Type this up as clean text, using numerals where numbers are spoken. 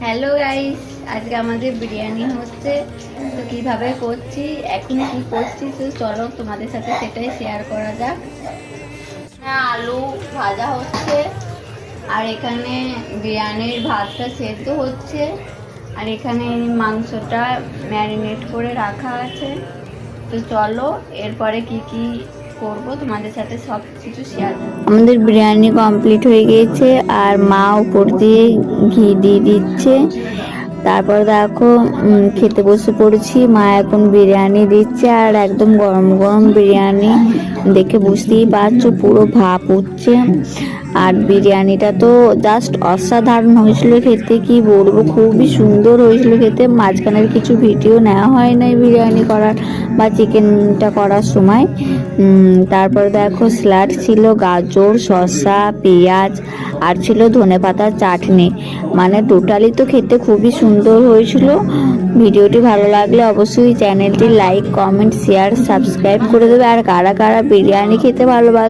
Hello guys, আজকে আমাদের বিরিয়ানি হচ্ছে। তো কিভাবে করছি, এখন কি করছি, তো চলো তোমাদের সাথে সেটাই শেয়ার করা যাক। হ্যাঁ, আলু ভাজা হচ্ছে আর এখানে বিরিয়ানির ভাতটা সেদ্ধ হচ্ছে আর এখানে মাংসটা ম্যারিনেট করে রাখা আছে। তো চলো এরপরে কি কি করব তোমাদের সাথে সব কিছু শেয়ার করব। আমাদের বিরিয়ানি কমপ্লিট হয়ে গিয়েছে আর মা উপর দিয়ে ঘি দিয়ে দিচ্ছে। তারপর দেখো খেতে বসে পড়েছি। মা এখন বিরিয়ানি দিচ্ছে আর একদম গরম গরম বিরিয়ানি দেখে বুঝতেই পারছো পুরো ভাপ উঠছে। আর বিরিয়ানিটা তো জাস্ট অসাধারণ হয়েছিল খেতে, কি বলবো, খুবই সুন্দর হয়েছিল খেতে। মাঝখানের কিছু ভিডিও নেওয়া হয় নাই বিরিয়ানি করার বা চিকেনটা করার সময়। তারপর দেখো স্যালাড ছিল, গাজর, শসা, পেঁয়াজ আর ছিল ধনেপাতার চাটনি। মানে টোটালি তো খেতে খুবই সুন্দর হয়েছিল। ভিডিওটি ভালো লাগলে অবশ্যই চ্যানেলটি লাইক, কমেন্ট, শেয়ার, সাবস্ক্রাইব করে দেবে। আর কারা কারা বিরিয়ানি খেতে ভালোবাসে